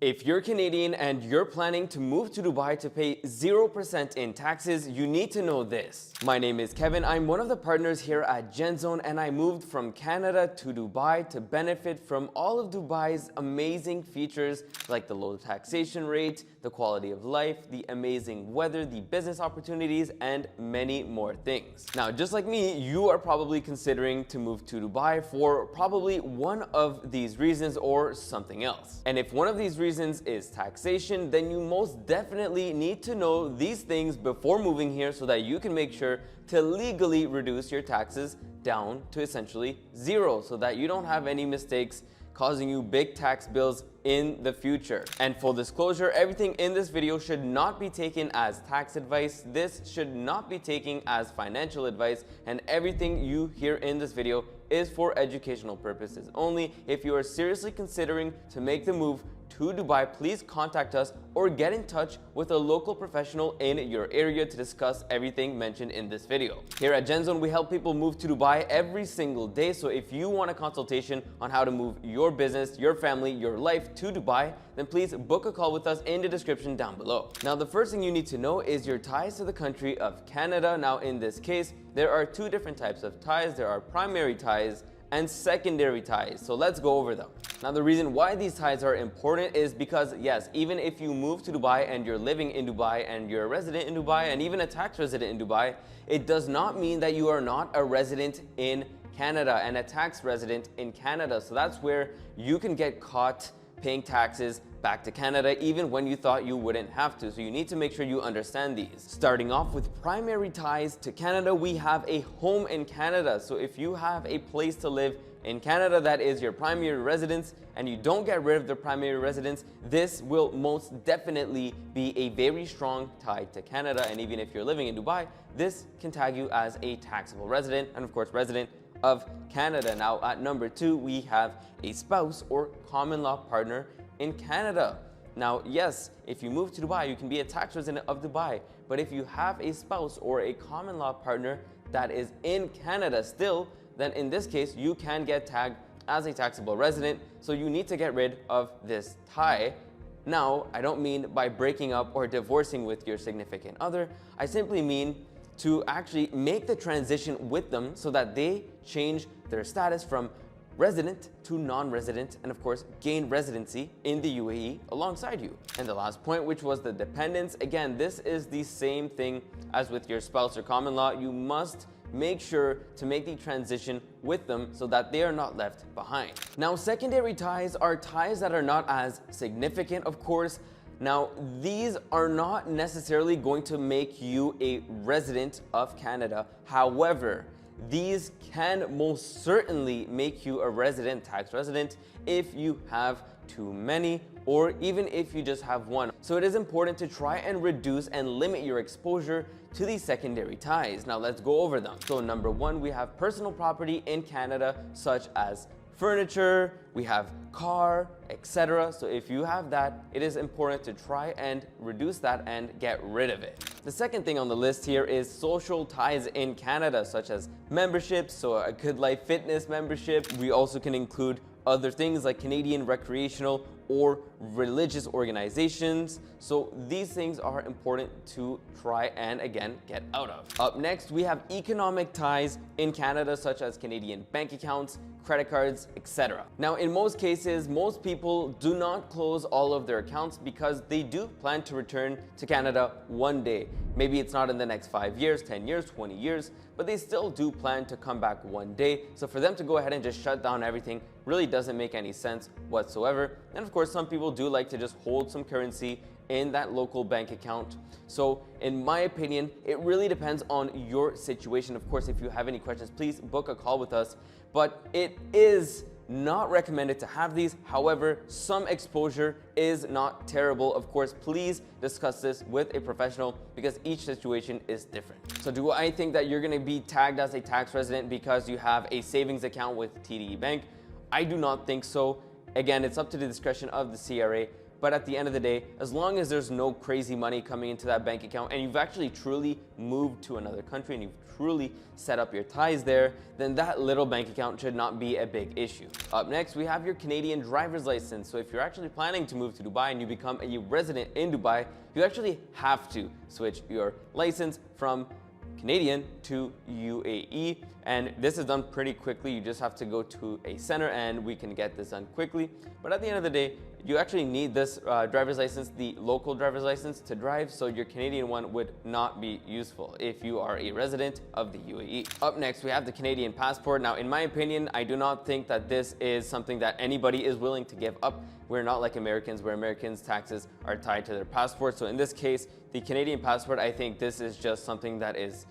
If you're Canadian and you're planning to move to Dubai to pay 0% in taxes, you need to know this. My name is Kevin. I'm one of the partners here at GenZone, and I moved from Canada to Dubai to benefit from all of Dubai's amazing features like the low taxation rate, the quality of life, the amazing weather, the business opportunities, and many more things. Now, just like me, you are probably considering to move to Dubai for probably one of these reasons or something else. And if one of these reasons is taxation, then you most definitely need to know these things before moving here so that you can make sure to legally reduce your taxes down to essentially zero so that you don't have any mistakes causing you big tax bills in the future. And full disclosure, everything in this video should not be taken as tax advice. This should not be taken as financial advice, and everything you hear in this video is for educational purposes only. If you are seriously considering to make the move to Dubai, please contact us or get in touch with a local professional in your area to discuss everything mentioned in this video. Here at GenZone, we help people move to Dubai every single day. So if you want a consultation on how to move your business, your family, your life to Dubai, then please book a call with us in the description down below. Now, the first thing you need to know is your ties to the country of Canada. Now, in this case, there are two different types of ties. There are primary ties and secondary ties. So let's go over them. Now, the reason why these ties are important is because, yes, even if you move to Dubai and you're living in Dubai and you're a resident in Dubai and even a tax resident in Dubai, it does not mean that you are not a resident in Canada and a tax resident in Canada. So that's where you can get caught paying taxes back to Canada even when you thought you wouldn't have to. So you need to make sure you understand these. Starting off with primary ties to Canada, we have a home in Canada. So if you have a place to live in Canada that is your primary residence and you don't get rid of the primary residence, this will most definitely be a very strong tie to Canada. And even if you're living in Dubai, this can tag you as a taxable resident and of course resident of Canada. Now at number 2, we have a spouse or common law partner in Canada. Now, yes, if you move to Dubai, you can be a tax resident of Dubai, but if you have a spouse or a common law partner that is in Canada still, then in this case, you can get tagged as a taxable resident, so you need to get rid of this tie. Now, I don't mean by breaking up or divorcing with your significant other. I simply mean to actually make the transition with them so that they change their status from resident to non-resident and of course gain residency in the UAE alongside you. And the last point, which was the dependents, again, this is the same thing as with your spouse or common law. You must make sure to make the transition with them so that they are not left behind. Now, secondary ties are ties that are not as significant, of course. Now, these are not necessarily going to make you a resident of Canada. However, these can most certainly make you a resident, tax resident, if you have too many or even if you just have one. So it is important to try and reduce and limit your exposure to these secondary ties. Now let's go over them. So number 1, we have personal property in Canada such as furniture, we have car, etc. So if you have that, it is important to try and reduce that and get rid of it. The second thing on the list here is social ties in Canada, such as memberships, so a Good Life Fitness membership. We also can include other things like Canadian recreational or religious organizations. So these things are important to try and again get out of. Up next, we have economic ties in Canada such as Canadian bank accounts, credit cards, etc. Now, in most cases, most people do not close all of their accounts because they do plan to return to Canada one day. Maybe it's not in the next 5 years, 10 years, 20 years, but they still do plan to come back one day. So for them to go ahead and just shut down everything really doesn't make any sense whatsoever. And of course, some people do like to just hold some currency in that local bank account. So in my opinion, it really depends on your situation. Of course, if you have any questions, please book a call with us. But it is not recommended to have these. However, some exposure is not terrible. Of course, please discuss this with a professional because each situation is different. So do I think that you're going to be tagged as a tax resident because you have a savings account with TD Bank? I do not think so. Again, it's up to the discretion of the CRA, But at the end of the day, as long as there's no crazy money coming into that bank account and you've actually truly moved to another country and you've truly set up your ties there, then that little bank account should not be a big issue. Up next, we have your Canadian driver's license. So if you're actually planning to move to Dubai and you become a resident in Dubai, you actually have to switch your license from Canadian to UAE, and this is done pretty quickly. You just have to go to a center and we can get this done quickly. But at the end of the day, you actually need this driver's license, the local driver's license, to drive, so your Canadian one would not be useful if you are a resident of the UAE. Up next, we have the Canadian passport. Now, in my opinion, I do not think that this is something that anybody is willing to give up. We're not like Americans, where Americans' taxes are tied to their passport. So in this case, the Canadian passport, I think this is just something that is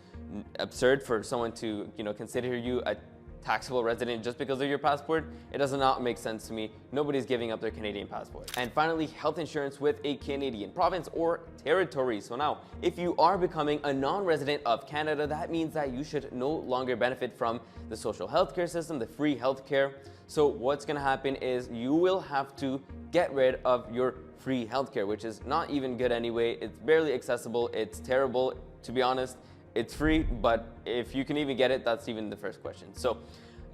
absurd for someone to, consider you a taxable resident just because of your passport. It does not make sense to me. Nobody's giving up their Canadian passport. And finally, health insurance with a Canadian province or territory. So now, if you are becoming a non-resident of Canada, that means that you should no longer benefit from the social healthcare system, the free healthcare. So what's gonna happen is you will have to get rid of your free healthcare, which is not even good anyway. It's barely accessible. It's terrible, to be honest. It's free, but if you can even get it, that's even the first question. So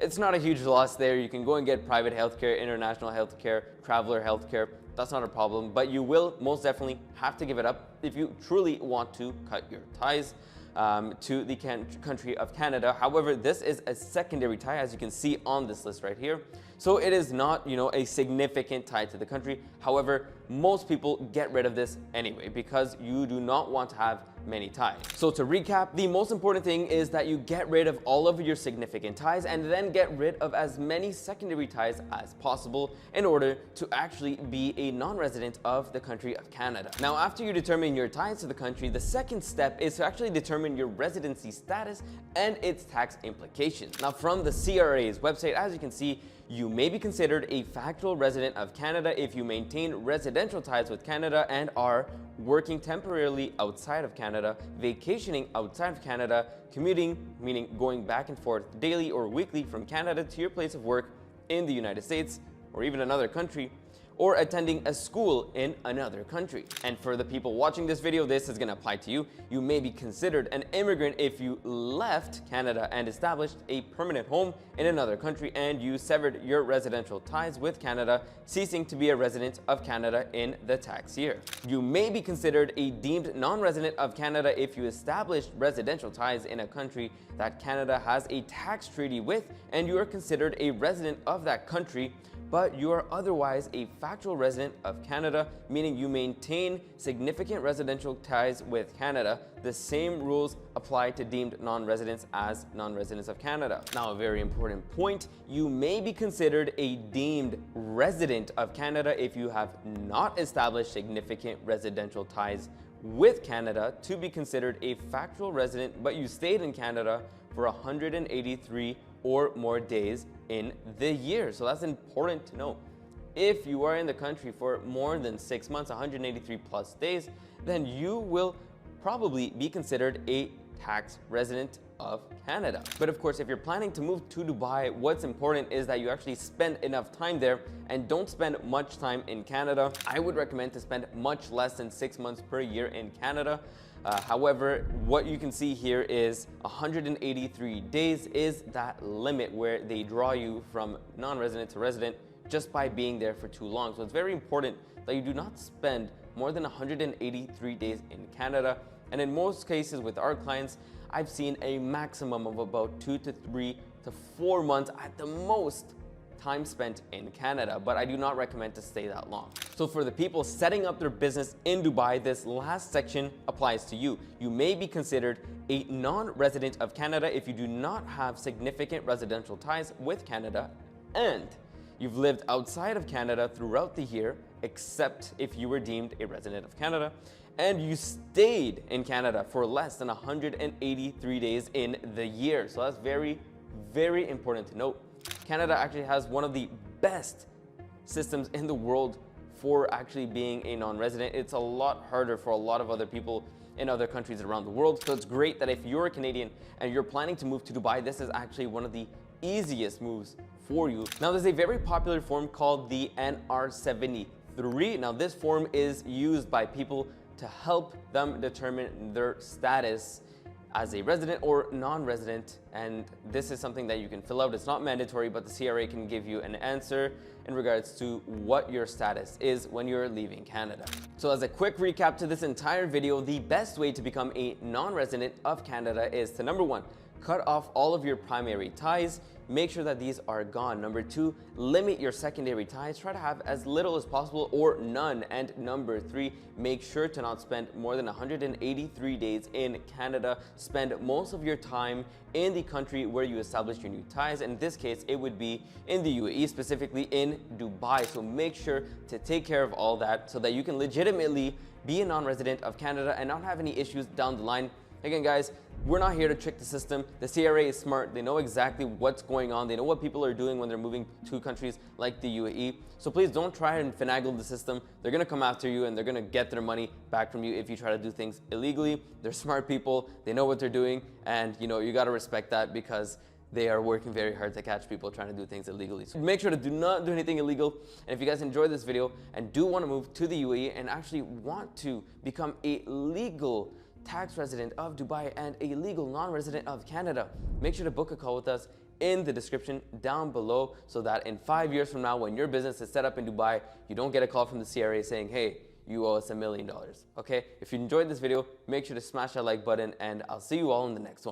it's not a huge loss there. You can go and get private healthcare, international healthcare, traveler healthcare. That's not a problem, but you will most definitely have to give it up if you truly want to cut your ties to the country of Canada. However, this is a secondary tie, as you can see on this list right here. So it is not, a significant tie to the country. However, most people get rid of this anyway because you do not want to have many ties. So to recap, the most important thing is that you get rid of all of your significant ties and then get rid of as many secondary ties as possible in order to actually be a non-resident of the country of Canada. Now, after you determine your ties to the country, the second step is to actually determine your residency status and its tax implications. Now, from the CRA's website, as you can see, you may be considered a factual resident of Canada if you maintain residential ties with Canada and are working temporarily outside of Canada, vacationing outside of Canada, commuting, meaning going back and forth daily or weekly from Canada to your place of work in the United States or even another country, or attending a school in another country. And for the people watching this video, this is gonna apply to you. You may be considered an immigrant if you left Canada and established a permanent home in another country and you severed your residential ties with Canada, ceasing to be a resident of Canada in the tax year. You may be considered a deemed non-resident of Canada if you established residential ties in a country that Canada has a tax treaty with and you are considered a resident of that country, but you are otherwise a factual resident of Canada, meaning you maintain significant residential ties with Canada. The same rules apply to deemed non-residents as non-residents of Canada. Now, a very important point, you may be considered a deemed resident of Canada if you have not established significant residential ties with Canada to be considered a factual resident, but you stayed in Canada for 183 or more days in the year. So that's important to know. If you are in the country for more than 6 months, 183 plus days, then you will probably be considered a tax resident of Canada. But of course, if you're planning to move to Dubai, what's important is that you actually spend enough time there and don't spend much time in Canada. I would recommend to spend much less than 6 months per year in Canada. However, what you can see here is 183 days is that limit where they draw you from non-resident to resident just by being there for too long. So it's very important that you do not spend more than 183 days in Canada. And in most cases with our clients, I've seen a maximum of about 2 to 3 to 4 months at the most time spent in Canada, but I do not recommend to stay that long. So for the people setting up their business in Dubai, this last section applies to you. You may be considered a non-resident of Canada if you do not have significant residential ties with Canada and you've lived outside of Canada throughout the year, except if you were deemed a resident of Canada, and you stayed in Canada for less than 183 days in the year. So that's very, very important to note. Canada actually has one of the best systems in the world for actually being a non-resident. It's a lot harder for a lot of other people in other countries around the world. So it's great that if you're a Canadian and you're planning to move to Dubai, this is actually one of the easiest moves for you. Now, there's a very popular form called the NR70 3. Now, this form is used by people to help them determine their status as a resident or non-resident, and this is something that you can fill out. It's not mandatory, but the CRA can give you an answer in regards to what your status is when you're leaving Canada. So as a quick recap to this entire video, the best way to become a non-resident of Canada is to, number 1, cut off all of your primary ties. Make sure that these are gone. Number 2, limit your secondary ties. Try to have as little as possible or none. And number 3, make sure to not spend more than 183 days in Canada. Spend most of your time in the country where you establish your new ties. In this case, it would be in the UAE, specifically in Dubai. So make sure to take care of all that so that you can legitimately be a non-resident of Canada and not have any issues down the line. Again, guys, we're not here to trick the system. The CRA is smart. They know exactly what's going on. They know what people are doing when they're moving to countries like the UAE. So please don't try and finagle the system. They're gonna come after you and they're gonna get their money back from you if you try to do things illegally. They're smart people. They know what they're doing. And you gotta respect that because they are working very hard to catch people trying to do things illegally. So make sure to do not do anything illegal. And if you guys enjoyed this video and do want to move to the UAE and actually want to become a legal tax resident of Dubai and a legal non-resident of Canada, make sure to book a call with us in the description down below so that in 5 years from now, when your business is set up in Dubai, you don't get a call from the CRA saying, hey, you owe us $1 million. Okay? If you enjoyed this video, make sure to smash that like button and I'll see you all in the next one.